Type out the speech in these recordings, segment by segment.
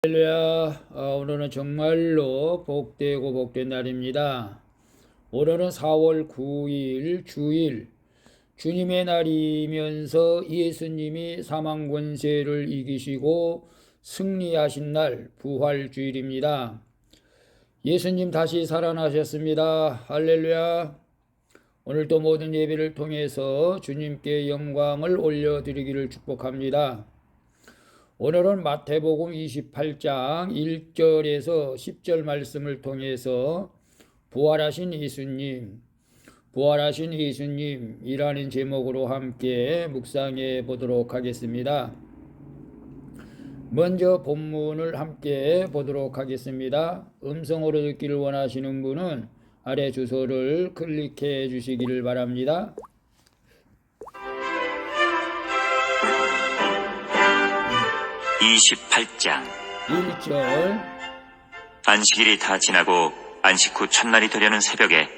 할렐루야. 오늘은 정말로 복되고 복된 날입니다. 오늘은 4월 9일 주일, 주님의 날이면서 예수님이 사망 권세를 이기시고 승리하신 날, 부활주일입니다. 예수님 다시 살아나셨습니다. 할렐루야. 오늘도 모든 예배를 통해서 주님께 영광을 올려드리기를 축복합니다. 오늘은 마태복음 28장 1절에서 10절 말씀을 통해서 부활하신 예수님이라는 제목으로 함께 묵상해 보도록 하겠습니다. 먼저 본문을 함께 보도록 하겠습니다. 음성으로 듣기를 원하시는 분은 아래 주소를 클릭해 주시기를 바랍니다. 28장 1절 안식일이 다 지나고 안식 후 첫날이 되려는 새벽에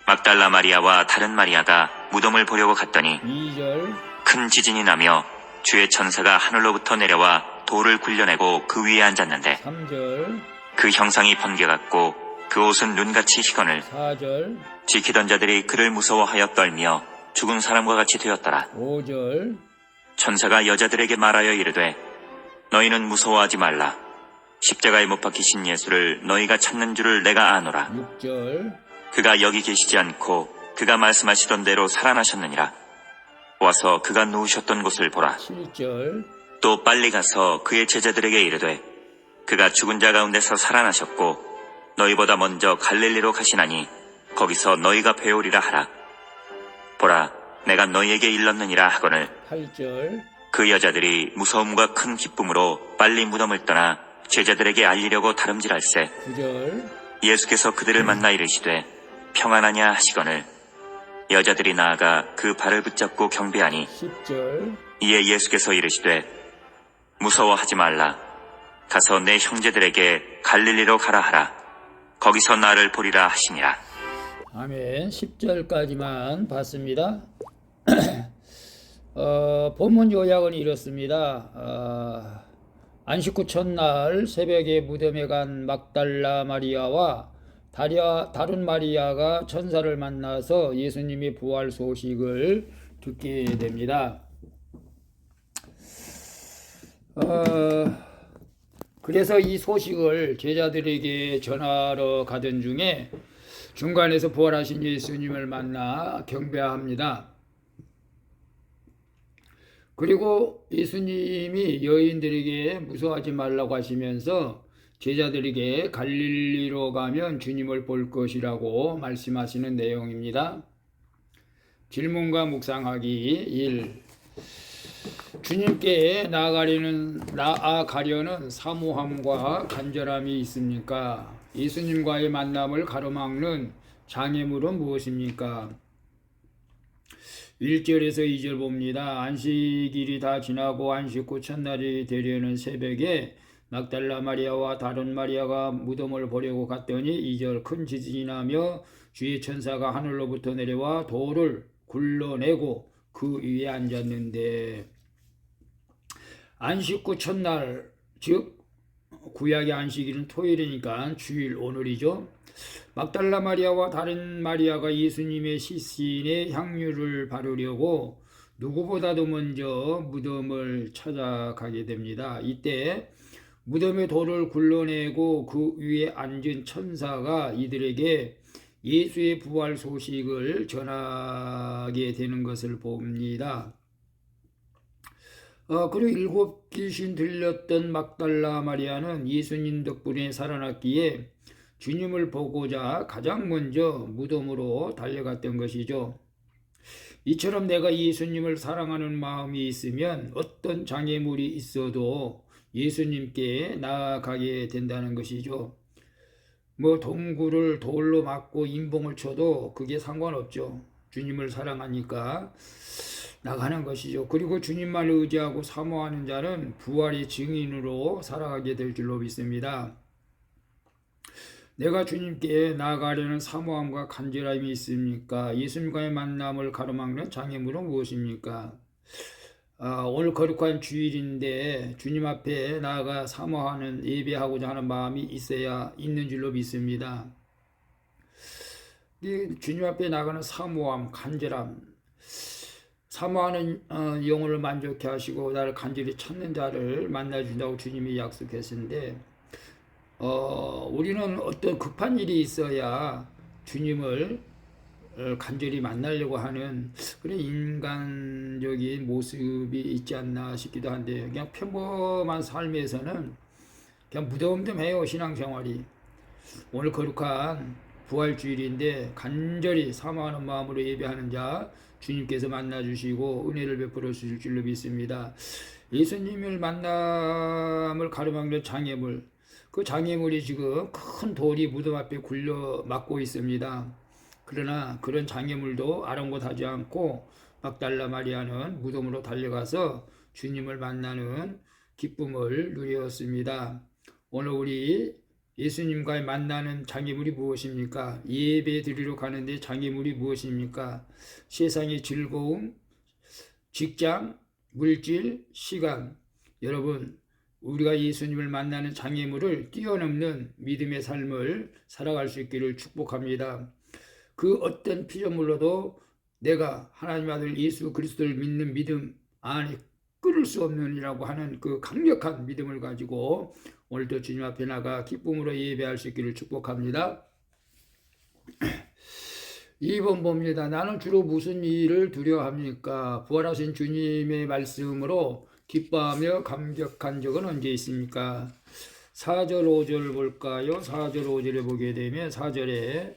막달라 마리아와 다른 마리아가 무덤을 보려고 갔더니 2절 큰 지진이 나며 주의 천사가 하늘로부터 내려와 돌을 굴려내고 그 위에 앉았는데 3절 그 형상이 번개같고 그 옷은 눈같이 희건을 4절 지키던 자들이 그를 무서워하여 떨며 죽은 사람과 같이 되었더라. 5절 천사가 여자들에게 말하여 이르되 너희는 무서워하지 말라. 십자가에 못 박히신 예수를 너희가 찾는 줄을 내가 아노라. 6절 그가 여기 계시지 않고 그가 말씀하시던 대로 살아나셨느니라. 와서 그가 누우셨던 곳을 보라. 7절 또 빨리 가서 그의 제자들에게 이르되 그가 죽은 자 가운데서 살아나셨고 너희보다 먼저 갈릴리로 가시나니 거기서 너희가 배우리라 하라. 보라, 내가 너희에게 일렀느니라 하거늘 8절 그 여자들이 무서움과 큰 기쁨으로 빨리 무덤을 떠나 제자들에게 알리려고 다름질할세 9절 예수께서 그들을 만나 이르시되 평안하냐 하시거늘 여자들이 나아가 그 발을 붙잡고 경배하니 10절 이에 예수께서 이르시되 무서워하지 말라. 가서 내 형제들에게 갈릴리로 가라 하라. 거기서 나를 보리라 하시니라. 아멘. 10절까지만 봤습니다. 본문 요약은 이렇습니다. 안식 후 첫날 새벽에 무덤에 간 막달라 마리아와 다른 마리아가 천사를 만나서 예수님의 부활 소식을 듣게 됩니다. 그래서 이 소식을 제자들에게 전하러 가던 중에 중간에서 부활하신 예수님을 만나 경배합니다. 그리고 예수님이 여인들에게 무서워하지 말라고 하시면서 제자들에게 갈릴리로 가면 주님을 볼 것이라고 말씀하시는 내용입니다. 질문과 묵상하기 1. 주님께 나아가려는 사모함과 간절함이 있습니까? 예수님과의 만남을 가로막는 장애물은 무엇입니까? 1절에서 2절 봅니다. 안식일이 다 지나고 안식 후 첫날이 되려는 새벽에 막달라 마리아와 다른 마리아가 무덤을 보려고 갔더니 2절 큰 지진이 나며 주의 천사가 하늘로부터 내려와 돌을 굴러내고 그 위에 앉았는데 안식 후 첫날, 즉 구약의 안식일은 토요일이니까 주일 오늘이죠. 막달라 마리아와 다른 마리아가 예수님의 시신에 향유를 바르려고 누구보다도 먼저 무덤을 찾아가게 됩니다. 이때 무덤의 돌을 굴러내고 그 위에 앉은 천사가 이들에게 예수의 부활 소식을 전하게 되는 것을 봅니다. 그리고 7 귀신 들렸던 막달라 마리아는 예수님 덕분에 살아났기에 주님을 보고자 가장 먼저 무덤으로 달려갔던 것이죠. 이처럼 내가 예수님을 사랑하는 마음이 있으면 어떤 장애물이 있어도 예수님께 나아가게 된다는 것이죠. 동굴을 돌로 막고 임봉을 쳐도 그게 상관없죠. 주님을 사랑하니까 나가는 것이죠. 그리고 주님만 의지하고 사모하는 자는 부활의 증인으로 살아가게 될 줄로 믿습니다. 내가 주님께 나아가려는 사모함과 간절함이 있습니까? 예수님과의 만남을 가로막는 장애물은 무엇입니까? 오늘 거룩한 주일인데 주님 앞에 나아가 사모하는 예배하고자 하는 마음이 있어야 있는 줄로 믿습니다. 주님 앞에 나가는 사모함, 간절함, 사모하는 영혼을 만족해 하시고 나를 간절히 찾는 자를 만나 준다고 주님이 약속했는데 우리는 어떤 급한 일이 있어야 주님을 간절히 만나려고 하는 그런 인간적인 모습이 있지 않나 싶기도 한데, 그냥 평범한 삶에서는 그냥 무덤덤해요, 신앙생활이. 오늘 거룩한 부활주일인데 간절히 사모하는 마음으로 예배하는 자 주님께서 만나주시고 은혜를 베풀어 주실 줄로 믿습니다. 예수님을 만남을 가로막는 장애물, 그 장애물이 지금 큰 돌이 무덤 앞에 굴려 막고 있습니다. 그러나 그런 장애물도 아랑곳하지 않고 막달라 마리아는 무덤으로 달려가서 주님을 만나는 기쁨을 누렸습니다. 오늘 우리 예수님과의 만나는 장애물이 무엇입니까? 예배 드리러 가는데 장애물이 무엇입니까? 세상의 즐거움, 직장, 물질, 시간. 여러분, 우리가 예수님을 만나는 장애물을 뛰어넘는 믿음의 삶을 살아갈 수 있기를 축복합니다. 그 어떤 피조물로도 내가 하나님 아들 예수 그리스도를 믿는 믿음 안에 끊을 수 없는이라고 하는 그 강력한 믿음을 가지고 오늘도 주님 앞에 나가 기쁨으로 예배할 수 있기를 축복합니다. 2번 봅니다. 나는 주로 무슨 일을 두려워합니까? 부활하신 주님의 말씀으로 기뻐하며 감격한 적은 언제 있습니까? 4절 5절 볼까요? 4절 5절에 보게 되면 4절에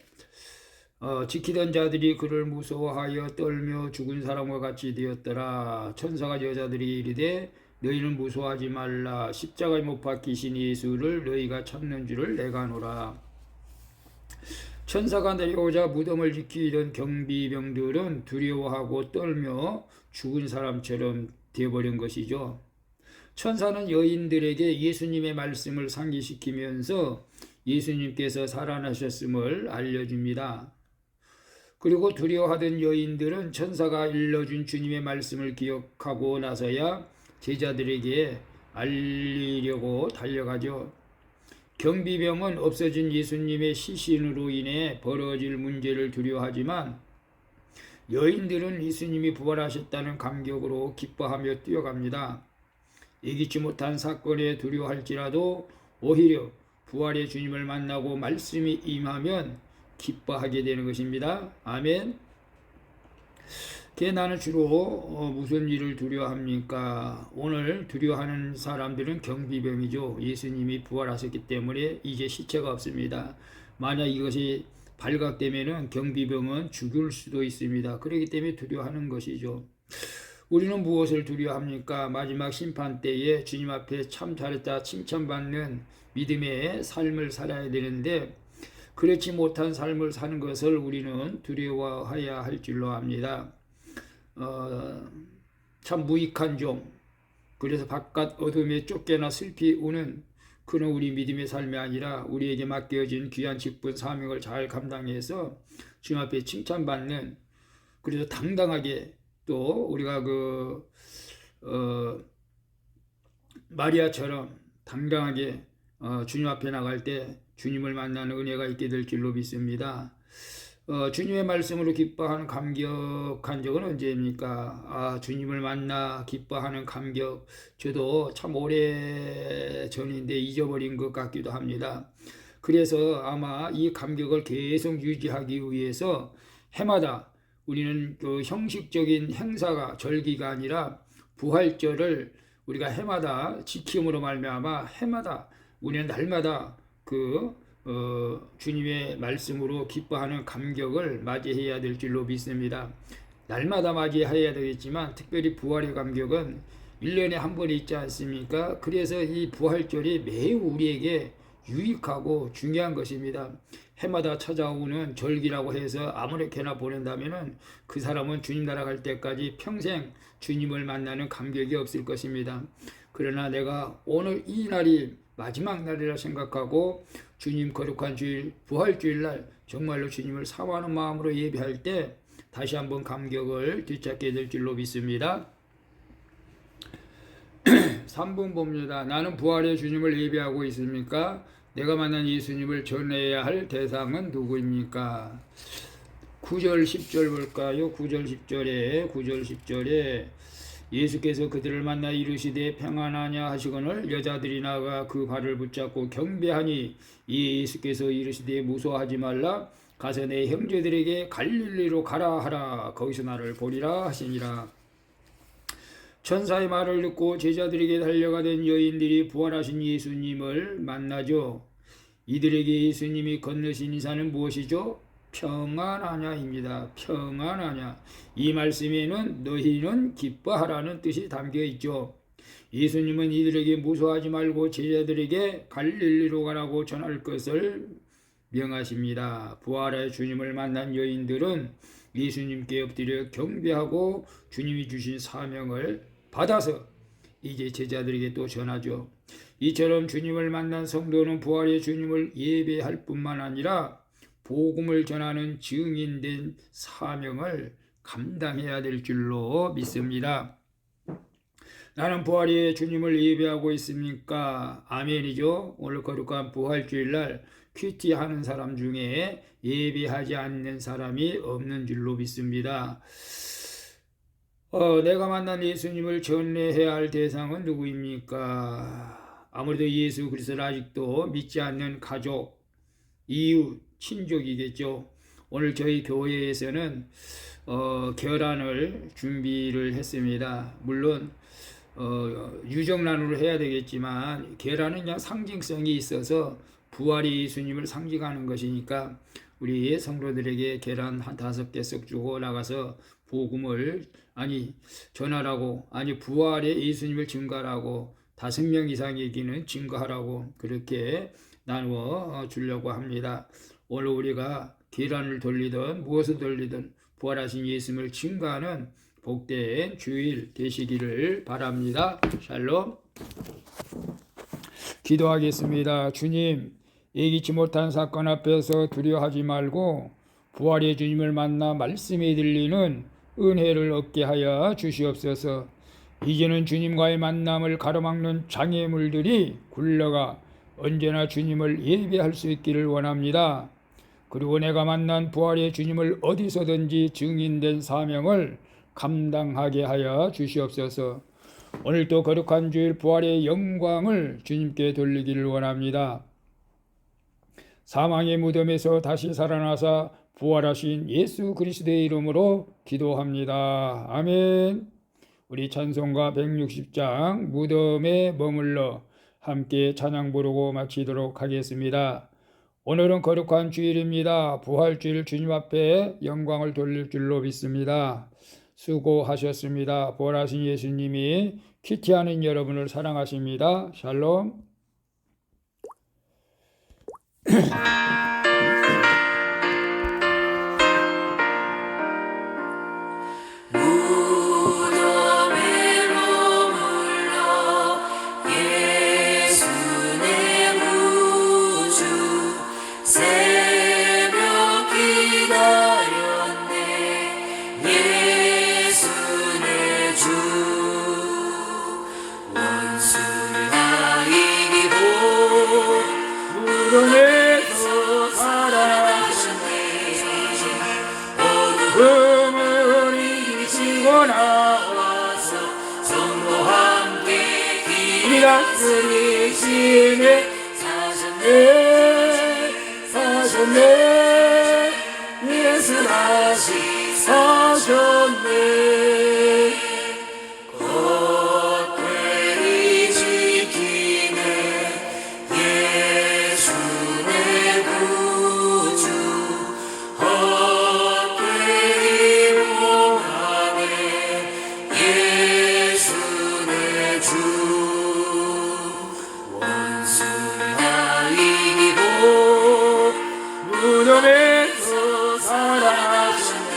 지키던 자들이 그를 무서워하여 떨며 죽은 사람과 같이 되었더라. 천사가 여자들이 이르되 너희는 무서워하지 말라. 십자가에 못 박히신 예수를 너희가 찾는 줄을 내가 아노라. 천사가 내려오자 무덤을 지키던 경비병들은 두려워하고 떨며 죽은 사람처럼 되어버린 것이죠. 천사는 여인들에게 예수님의 말씀을 상기시키면서 예수님께서 살아나셨음을 알려줍니다. 그리고 두려워하던 여인들은 천사가 일러준 주님의 말씀을 기억하고 나서야 제자들에게 알리려고 달려가죠. 경비병은 없어진 예수님의 시신으로 인해 벌어질 문제를 두려워하지만 여인들은 예수님이 부활하셨다는 감격으로 기뻐하며 뛰어갑니다. 예기치 못한 사건에 두려워할지라도 오히려 부활의 주님을 만나고 말씀이 임하면 기뻐하게 되는 것입니다. 아멘. 나는 주로 무슨 일을 두려워합니까? 오늘 두려워하는 사람들은 경비병이죠. 예수님이 부활하셨기 때문에 이제 시체가 없습니다. 만약 이것이 발각되면 경비병은 죽을 수도 있습니다. 그렇기 때문에 두려워하는 것이죠. 우리는 무엇을 두려워합니까? 마지막 심판 때에 주님 앞에 참 잘했다 칭찬받는 믿음의 삶을 살아야 되는데 그렇지 못한 삶을 사는 것을 우리는 두려워해야 할 줄로 압니다. 참 무익한 종, 그래서 바깥 어둠에 쫓겨나 슬피 우는 그는 우리 믿음의 삶이 아니라 우리에게 맡겨진 귀한 직분 사명을 잘 감당해서 주님 앞에 칭찬받는, 그래서 당당하게 또 우리가 마리아처럼 당당하게 주님 앞에 나갈 때 주님을 만나는 은혜가 있게 될 줄로 믿습니다. 주님의 말씀으로 기뻐하는 감격한 적은 언제입니까? 주님을 만나 기뻐하는 감격, 저도 참 오래 전인데 잊어버린 것 같기도 합니다. 그래서 아마 이 감격을 계속 유지하기 위해서 해마다 우리는 그 형식적인 행사가 절기가 아니라 부활절을 우리가 해마다 지킴으로 말미암아 해마다 우리는 날마다 주님의 말씀으로 기뻐하는 감격을 맞이해야 될 줄로 믿습니다. 날마다 맞이해야 되겠지만 특별히 부활의 감격은 1년에 한 번 있지 않습니까? 그래서 이 부활절이 매우 우리에게 유익하고 중요한 것입니다. 해마다 찾아오는 절기라고 해서 아무렇게나 보낸다면 그 사람은 주님 나라 갈 때까지 평생 주님을 만나는 감격이 없을 것입니다. 그러나 내가 오늘 이 날이 마지막 날이라 생각하고 주님 거룩한 주일 부활주일날 정말로 주님을 사모하는 마음으로 예배할 때 다시 한번 감격을 되찾게 될 줄로 믿습니다. 3분 봅니다. 나는 부활의 주님을 예배하고 있습니까? 내가 만난 예수님을 전해야 할 대상은 누구입니까? 9절 10절 볼까요? 9절 10절에 예수께서 그들을 만나 이르시되 평안하냐 하시거늘 여자들이 나가 그 발을 붙잡고 경배하니 이 예수께서 이르시되 무서워하지 말라 가서 내 형제들에게 갈릴리로 가라 하라 거기서 나를 보리라 하시니라. 천사의 말을 듣고 제자들에게 달려가던 여인들이 부활하신 예수님을 만나죠. 이들에게 예수님이 건너신 인사는 무엇이죠? 평안하냐입니다. 평안하냐. 이 말씀에는 너희는 기뻐하라는 뜻이 담겨 있죠. 예수님은 이들에게 무서워하지 말고 제자들에게 갈릴리로 가라고 전할 것을 명하십니다. 부활의 주님을 만난 여인들은 예수님께 엎드려 경배하고 주님이 주신 사명을 받아서 이제 제자들에게 또 전하죠. 이처럼 주님을 만난 성도는 부활의 주님을 예배할 뿐만 아니라 복음을 전하는 증인된 사명을 감당해야 될 줄로 믿습니다. 나는 부활의 주님을 예배하고 있습니까? 아멘이죠. 오늘 거룩한 부활주일날 큐티하는 사람 중에 예배하지 않는 사람이 없는 줄로 믿습니다. 내가 만난 예수님을 전해야 할 대상은 누구입니까? 아무래도 예수 그리스도를 아직도 믿지 않는 가족, 이웃, 친족이겠죠. 오늘 저희 교회에서는 결혼을 준비를 했습니다. 물론 유정란으로 해야 되겠지만 계란은 그냥 상징성이 있어서 부활의 예수님을 상징하는 것이니까 우리 성도들에게 계란 한 5개 씩 주고 나가서 복음을 전하라고 부활의 예수님을 증거하라고 5명 이상에게는 증거하라고 그렇게 나누어 주려고 합니다. 오늘 우리가 계란을 돌리든 무엇을 돌리든 부활하신 예수님을 증거하는 복된 주일 되시기를 바랍니다. 샬롬. 기도하겠습니다. 주님, 예기치 못한 사건 앞에서 두려워하지 말고 부활의 주님을 만나 말씀이 들리는 은혜를 얻게 하여 주시옵소서. 이제는 주님과의 만남을 가로막는 장애물들이 굴러가 언제나 주님을 예배할 수 있기를 원합니다. 그리고 내가 만난 부활의 주님을 어디서든지 증인된 사명을 감당하게 하여 주시옵소서. 오늘도 거룩한 주일 부활의 영광을 주님께 돌리기를 원합니다. 사망의 무덤에서 다시 살아나사 부활하신 예수 그리스도의 이름으로 기도합니다. 아멘. 우리 찬송가 160장 무덤에 머물러 함께 찬양 부르고 마치도록 하겠습니다. 오늘은 거룩한 주일입니다. 부활주일 주님 앞에 영광을 돌릴 줄로 믿습니다. 수고하셨습니다. 부활하신 예수님이 큐티하는 여러분을 사랑하십니다. 샬롬. 무덤에서 살아나셨네. 어둠을 이기시고 나와서 성도와 함께 길이 다스리시네. 사셨네. 예수 다시 사셨네. 무덤에서 살아나셨네.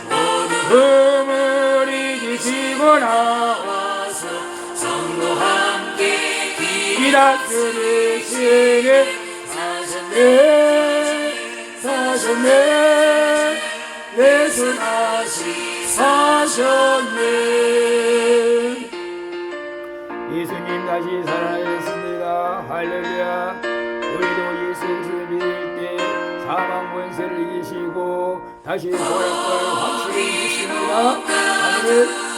어둠을 이기시고 나와서 성도와 함께 길이 다스리시네. 사셨네. 예수 다시 사셨네. 다시 살아나셨습니다. 할렐루야. 우리도 예수 그리스도를 믿을 때 사망 권세를 이기시고 다시 보낼 걸 확실히 믿습니다. 아멘.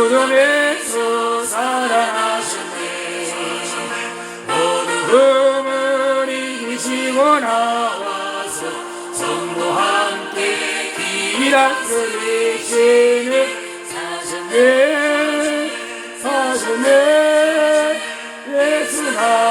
무덤에서 살아나셨네. 어둠을 이기시고 나와서 성도와 함께 길을 걸으시는 사셨네. 예수 나